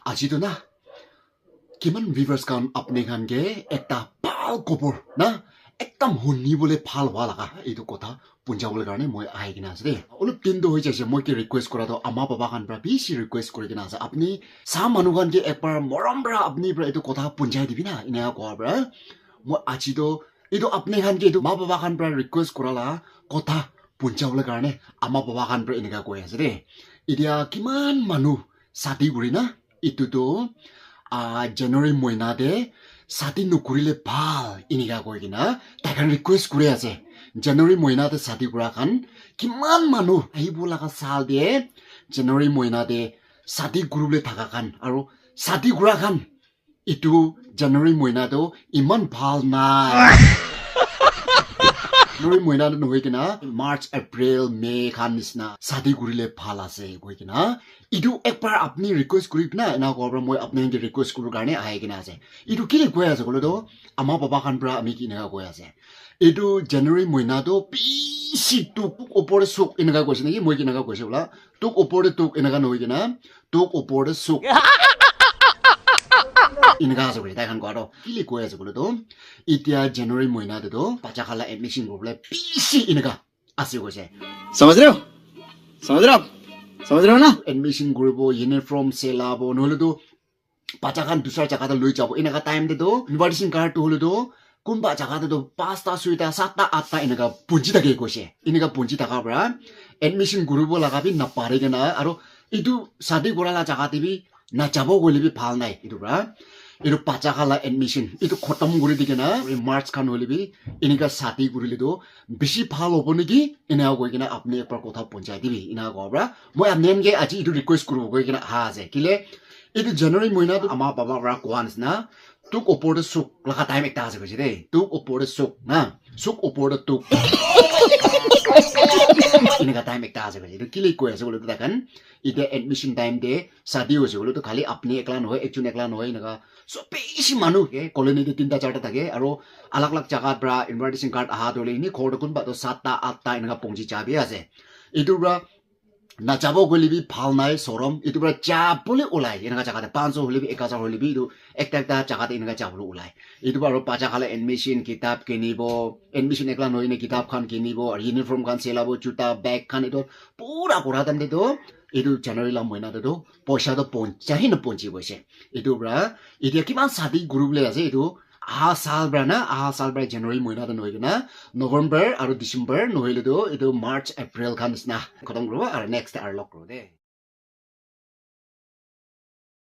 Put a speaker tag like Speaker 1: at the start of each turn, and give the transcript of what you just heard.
Speaker 1: আজি তো না কিমান ভিউৱাৰ্ছ কান আপনি খান গে একটা ভাল খবৰ না একদম শুনিবলৈ ভাল হোৱা লগা এইটো কথা পুঞ্জাবলৈ কাৰণে মই আহি কিনে আছে দেই অলপ দিনটো হৈ যাইছে মই কি ৰিকুৱেষ্ট কৰাটো আমা বাবা খান পৰা বেছি ৰিকুৱেষ্ট কৰি কিনে আছে আপুনি চাহ মানুহ খান গে একবাৰ মৰম পৰা আপুনি পৰা এইটো কথা পুঞ্জাই দিবি না এনে কোৱাৰ পৰা মই আজি তো এইটো আপনি খান গে এইটো মা বাবা খান পৰা ৰিকুৱেষ্ট কৰালা কথা পুঞ্জাবলৈ কাৰণে আমা বাবা খান পৰা এনেকা কৈ আছে দেই এতিয়া কিমান মানুহ সাথী কৰি না ইটোতো জানুৱাৰী মহিনাতে সাথী নকৰিলে ভাল এনেকা কৈ কিনা তাইখন ৰিকুৱেষ্ট কৰি আছে জানুৱাৰী মহিনাতে সাথী কৰা খান কিমান মানুহ আহিব লগা চাল দিয়ে জানুৱাৰী মহিনাতে সাথী কৰিবলৈ থাকা খান আৰু সাথী কৰা খান ইটো জানুৱাৰী মহিনাটো ইমান ভাল নাই জানুৱাৰী মহিনাটো নহয় কিনা মাৰ্চ এপ্ৰিল মে খান নিচিনা সাথী কৰিলে ভাল আছে কৈ কিনা ইটো একবাৰ আপুনি ৰিকুৱেষ্ট কৰি কিনা এনা কোৱাৰ মই আপোনাক ৰিকুৱেষ্ট কৰোঁ কাৰণে আহি কিনা আছে ইটো কি কৈ আছে ক'লেতো আমাৰ বাবা খান পৰা আমি কি এনেকা কৈ আছে এইটো জানুৱাৰী মহিনাটো বেছি তোক ওপৰতে চুক এনেকা কৈছে নেকি মই কেনেকা কৈছে বোলা তোক ওপৰতে তোক এনেকা নহয় কিনা তোক ওপৰতে চুক এনেকা আছে বুলি তাইখন কোৱাটো কি কৈ আছে ক'লেতো এতিয়া জানুৱাৰী মহিনাটোতো বাচ্চা খালা এডমিশ্যন কৰিবলৈ বেছি এনেকা আছে কৈছে
Speaker 2: समझ रहे हो समझ रहे हो ना
Speaker 1: এডমিশ্যন কৰিব ইউনিফৰ্ম চেলাব নহ'লেতো বাচ্চা খান দুসৰা জাগাতে লৈ যাব এনেকা টাইমতেতো ইনভাইটেশ্যন কাৰ্ডটো হ'লেতো কোনবা জাগাতেতো 5টা 6টা 7টা 8টা এনেকা পুঞ্জি থাকে কৈছে এনেকা পুঞ্জি থকাৰ পৰা এডমিশ্যন কৰিব লগাবি নাপাৰে কিনা আৰু এইটো সাথী কৰালা জাগাতে বি নাযাব গ'লে বি ভাল নাই এইটো পৰা এইটো বাচ্চা খালা এডমিশ্যন এইটো খতম কৰি দি কিনা মাৰ্চ খান হ'লে বি এনেকা সাথী কৰিলেতো বেছি ভাল হ'ব নেকি এনেকা কৈ কিনা আপুনি একবাৰ কথা পঞ্চাই দিবি এনেকা কোৱাৰ পৰা মই আপোনালোকে আজি এইটো ৰিকুৱেষ্ট কৰোঁ কৈ কিনা অহা আছে কেলে এইটো জানুৱাৰী মহিনাটো আমাৰ বাবাৰ পৰা কোৱা নিচিনা তোক ওপৰতে চুক লগা টাইম এটা আছে কৈছে দেই তোক ওপৰতে চুক না চুক ওপৰতে তোক এনেকা টাইম একটা আছে কৈছে এইটো কি কৈ আছে বোলো দেখেন এতিয়া এডমিশ্যন টাইম দে সাথী হৈছে বোলো তো খালি আপুনি একলা নহয় একজন একলা নহয় এনেকা চব বেছি মানুহ কলনীতে 3টা 4টা থাকে আৰু আলাগ আলাগ জাগাৰ পৰা ইনভাইটেশ্যন কাৰ্ড অহা ধৰিলে এনে ঘৰটো কোনোবাতো 7টা 8টা এনেকা পঞ্চি যাবি আছে এইটোৰ পৰা নাযাব গ'লেবি ভাল নাই চৰম এইটোৰ পৰা যাবলৈ ওলাই এনেকা জাগাতে 500 হ'লেবি 1000 হ'লেবি এইটো একটা একটা জাগাতে এনেকা যাবলৈ ওলাই এইটো আৰু বাচ্চা খালে এডমিশ্যন কিতাপ কিনিব এডমিশ্যন একলা নহয় নে কিতাপ খান কিনিব আৰু ইউনিফৰ্ম খান চেলাব জোতা বেগ খান এইটো পুৰা পঢ়া টাইমতেতো এইটো জানুৱাৰী মহিনাতেতো পইচাটো পঞ্চাহি নপঞ্চি গৈছে এইটোৰ পৰা এতিয়া কিমান সাথী কৰিবলৈ আছে এইটো আহা সাল পৰা জানুৱাৰী মহিনাতে নহয় কিনা নৱেম্বৰ আৰু ডিচেম্বৰ নহ'লেতো এইটো মাৰ্চ এপ্ৰিল খান নিচিনা খতম কৰিব আৰু নেক্সট আৰু লগ কৰোঁ দেই